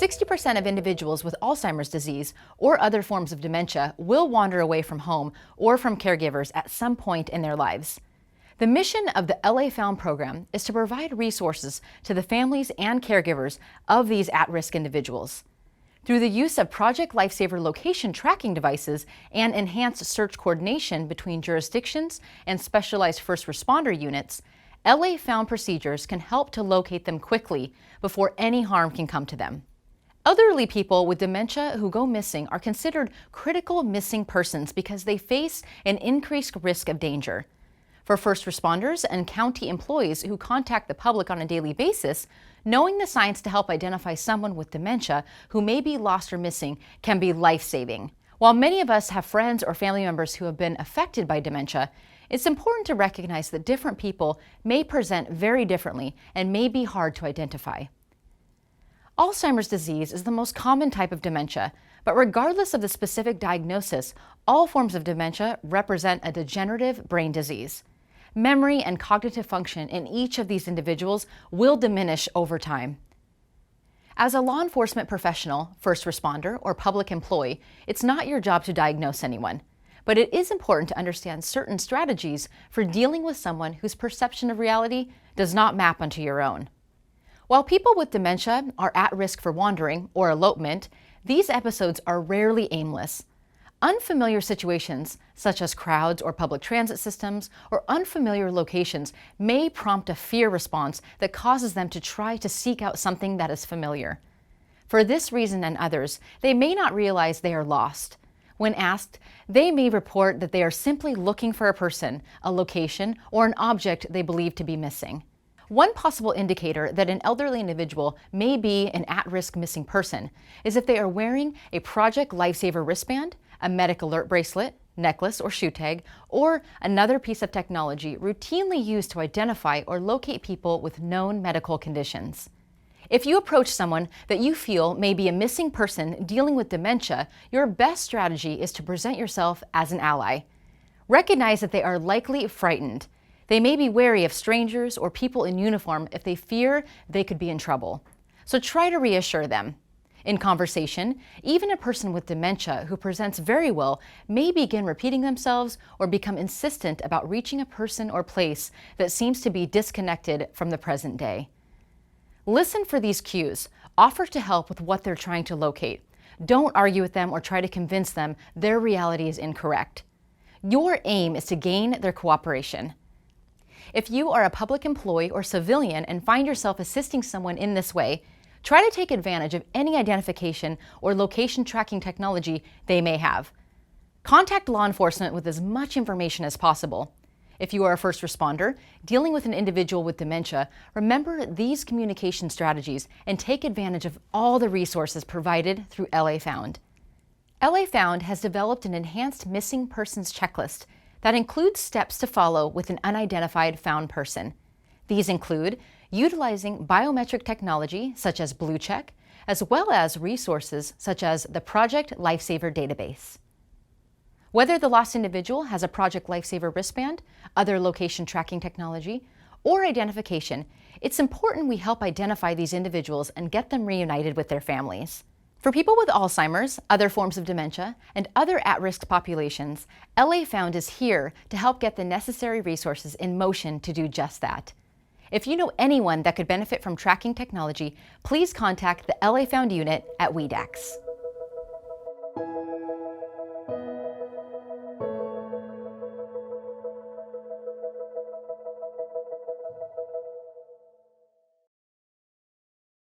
60% of individuals with Alzheimer's disease or other forms of dementia will wander away from home or from caregivers at some point in their lives. The mission of the LA Found program is to provide resources to the families and caregivers of these at-risk individuals. Through the use of Project Lifesaver location tracking devices and enhanced search coordination between jurisdictions and specialized first responder units, LA Found procedures can help to locate them quickly before any harm can come to them. Elderly people with dementia who go missing are considered critical missing persons because they face an increased risk of danger. For first responders and county employees who contact the public on a daily basis, knowing the signs to help identify someone with dementia who may be lost or missing can be life-saving. While many of us have friends or family members who have been affected by dementia, it's important to recognize that different people may present very differently and may be hard to identify. Alzheimer's disease is the most common type of dementia, but regardless of the specific diagnosis, all forms of dementia represent a degenerative brain disease. Memory and cognitive function in each of these individuals will diminish over time. As a law enforcement professional, first responder, or public employee, it's not your job to diagnose anyone, but it is important to understand certain strategies for dealing with someone whose perception of reality does not map onto your own. While people with dementia are at risk for wandering or elopement, these episodes are rarely aimless. Unfamiliar situations, such as crowds or public transit systems, or unfamiliar locations, may prompt a fear response that causes them to try to seek out something that is familiar. For this reason and others, they may not realize they are lost. When asked, they may report that they are simply looking for a person, a location, or an object they believe to be missing. One possible indicator that an elderly individual may be an at-risk missing person is if they are wearing a Project Lifesaver wristband, a medic alert bracelet, necklace or shoe tag, or another piece of technology routinely used to identify or locate people with known medical conditions. If you approach someone that you feel may be a missing person dealing with dementia, your best strategy is to present yourself as an ally. Recognize that they are likely frightened. They may be wary of strangers or people in uniform if they fear they could be in trouble. So try to reassure them. In conversation, even a person with dementia who presents very well may begin repeating themselves or become insistent about reaching a person or place that seems to be disconnected from the present day. Listen for these cues. Offer to help with what they're trying to locate. Don't argue with them or try to convince them their reality is incorrect. Your aim is to gain their cooperation. If you are a public employee or civilian and find yourself assisting someone in this way, try to take advantage of any identification or location tracking technology they may have. Contact law enforcement with as much information as possible. If you are a first responder dealing with an individual with dementia, remember these communication strategies and take advantage of all the resources provided through LA Found. LA Found has developed an enhanced missing persons checklist that includes steps to follow with an unidentified found person. These include utilizing biometric technology such as Blue Check, as well as resources such as the Project Lifesaver database. Whether the lost individual has a Project Lifesaver wristband, other location tracking technology, or identification, it's important we help identify these individuals and get them reunited with their families. For people with Alzheimer's, other forms of dementia, and other at-risk populations, LA Found is here to help get the necessary resources in motion to do just that. If you know anyone that could benefit from tracking technology, please contact the LA Found unit at WEDAX.